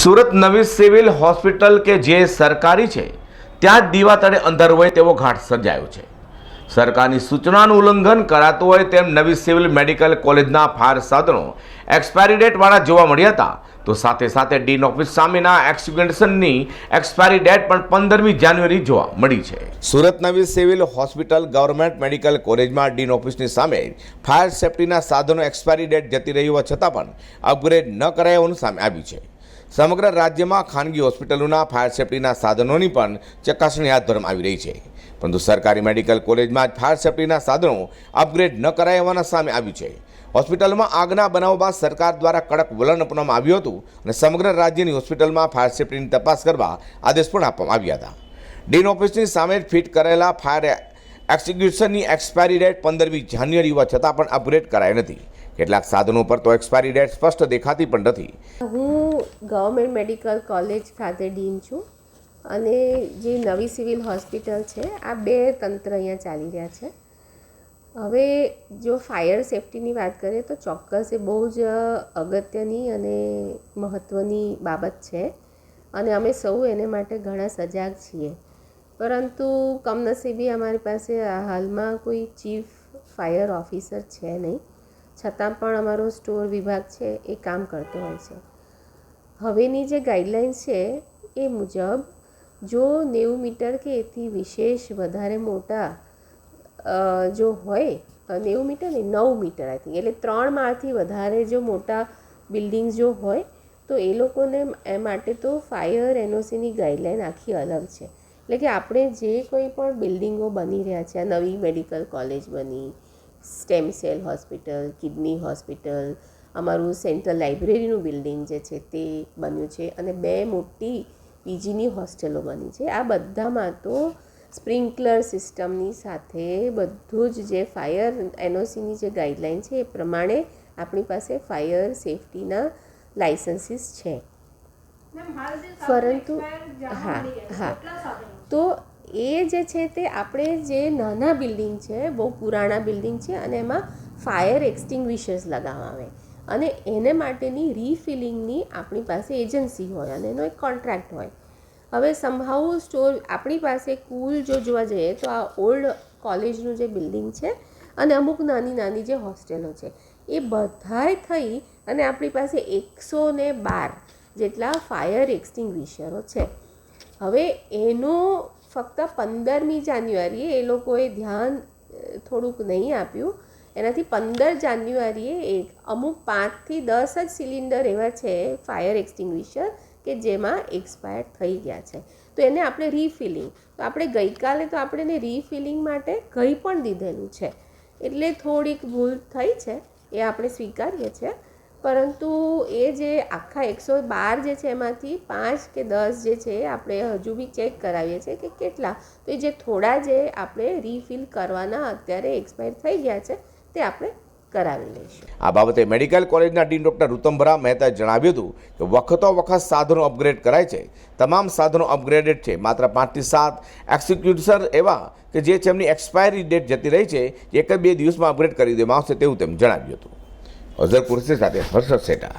સુરત નવી civil hospital કે જે સરકારી છે ત્યાં જ દીવા તળે અંધારું હોય તેવો ઘાટ સર્જાયો છે। સરકારની સૂચનાનું ઉલ્લંઘન કરાતું હોય તેમ નવી સિવિલ મેડિકલ કોલેજના ફાયર સાધનો એક્સપાયરી ડેટવાળા જોવા મળ્યા હતા, તો સાથે સાથે ડીન ઓફિસ સામેના એક્સિક્યુશનની એક્સપાયરી ડેટ પણ 15મી જાન્યુઆરી જોવા મળી છે। સુરત નવી સિવિલ હોસ્પિટલ ગવર્મેન્ટ મેડિકલ કોલેજમાં ડીન ઓફિસની સામે ફાયર સેફ્ટીના સાધનો એક્સપાયરી ડેટ જતી રહી હોવા છતાં પણ અપગ્રેડ ન કરાયાનું સામે આવ્યું છે। સમગ્ર રાજ્યમાં ખાનગી હોસ્પિટલોના ફાયર સેફ્ટીના સાધનોની પણ ચકાસણી હાથ ધરવામાં આવી રહી છે, પરંતુ સરકારી મેડિકલ કોલેજમાં જ ફાયર સેફ્ટીના સાધનો અપગ્રેડ ન કરાયા હોવાના સામે આવ્યું છે। હોસ્પિટલમાં આગના બનાવ બાદ સરકાર દ્વારા કડક વલણ અપનાવવામાં આવ્યું હતું અને સમગ્ર રાજ્યની હોસ્પિટલમાં ફાયર સેફ્ટીની તપાસ કરવા આદેશ પણ આપવામાં આવ્યા હતા। ડીન ઓફિસની સામે ફિટ કરેલા ફાયર એક્સિક્યુશનની એક્સપાયરી ડેટ 15મી જાન્યુઆરી હોવા છતાં પણ અપગ્રેડ કરાઈ નથી। કેટલાક સાધનો પર તો એક્સપાયરી ડેટ સ્પષ્ટ દેખાતી પણ નથી। હું ગવર્મેન્ટ મેડિકલ કોલેજ ખાતે ડીન છું અને જે નવી સિવિલ હોસ્પિટલ છે આ બે તંત્ર અહીંયા ચાલી રહ્યા છે। હવે જો ફાયર સેફ્ટીની વાત કરીએ તો ચોક્કસ એ બહુ જ અગત્યની અને મહત્ત્વની બાબત છે અને અમે સૌ એને માટે ઘણા સજાગ છીએ, પરંતુ કમનસીબી અમારી પાસે હાલમાં કોઈ ચીફ ફાયર ઓફિસર છે નહીં, છતાં પણ અમારો સ્ટોર વિભાગ છે એ કામ કરતો હોય છે। હવેની જે ગાઈડલાઇન્સ છે એ મુજબ જો 90 મીટર કે એથી વિશેષ વધારે મોટા જો હોય 90 મીટર ને 9 મીટર આઈ થિંક, એટલે 3 માળથી વધારે જો મોટા બિલ્ડિંગ્સ જો હોય તો એ લોકોને એ માટે તો ફાયર એનઓસીની ગાઈડલાઇન આખી અલગ છે। એટલે કે આપણે જે કોઈ પણ બિલ્ડિંગો બની રહ્યા છે, આ નવી મેડિકલ કોલેજ બની, stem cell hospital, kidney hospital, અમારું સેન્ટ્રલ લાઇબ્રેરીનું બિલ્ડિંગ જે છે તે બન્યું છે અને 2 મોટી પીજીની હોસ્ટેલો બની છે। આ બધામાં તો સ્પ્રિંકલર સિસ્ટમની સાથે બધું જ જે ફાયર એનઓસીની જે ગાઈડલાઇન છે એ પ્રમાણે આપણી પાસે ફાયર સેફ્ટીના લાઇસન્સીસ છે, પરંતુ તો એ જે છે તે આપણે જે નાના બિલ્ડિંગ છે, બહુ પુરાણા બિલ્ડિંગ છે અને એમાં ફાયર એક્સટિંગ્વિશર્સ લગાવવામાં આવે અને એને માટેની રીફિલિંગની આપણી પાસે એજન્સી હોય અને એનો એક કોન્ટ્રાક્ટ હોય। હવે સમહાઉ સ્ટોર આપણી પાસે કુલ જો જોવા જઈએ તો આ ઓલ્ડ કોલેજનું જે બિલ્ડિંગ છે અને અમુક નાની નાની જે હોસ્ટેલો છે એ બધાય થઈ અને આપણી પાસે 112 જેટલા ફાયર એક્સટિંગ્વિશરો છે। હવે એનું ફક્ત 15મી જાન્યુઆરીએ એ લોકોએ ધ્યાન થોડુંક નહીં આપ્યું, એનાથી 15 જાન્યુઆરીએ અમુક 5 થી 10 જ સિલિન્ડર એવા છે ફાયર એક્સટિંગ્વિશર કે જેમાં એક્સપાયર થઈ ગયા છે, તો એને આપણે રીફિલિંગ, તો આપણે ગઈકાલે તો આપણે એને રીફિલિંગ માટે કહી પણ દીધેલું છે, એટલે થોડીક ભૂલ થઈ છે એ આપણે સ્વીકારીએ છીએ, પરંતુ એ જે આખા 112 જે છે એમાંથી 5 કે 10 જે છે આપણે હજુ બી ચેક કરાવીએ છીએ કે કેટલા, તો એ જે થોડા જે આપણે રીફિલ કરવાના અત્યારે એક્સપાયર થઈ ગયા છે તે આપણે કરાવી લઈશું। આ બાબતે મેડિકલ કોલેજના ડીન ડોક્ટર ઋતંભરા મહેતાએ જણાવ્યું હતું કે વખતો વખત સાધનો અપગ્રેડ કરાય છે, તમામ સાધનો અપગ્રેડેડ છે, માત્ર 5 થી 7 એક્સિક્યુટર એવા કે જે તેમની એક્સપાયરી ડેટ જતી રહી છે, એક જ 2 દિવસમાં અપગ્રેડ કરી દેવામાં આવશે તેવું તેમ જણાવ્યું હતું। અઝર કુરશી સાથે હર્ષદ સેટા।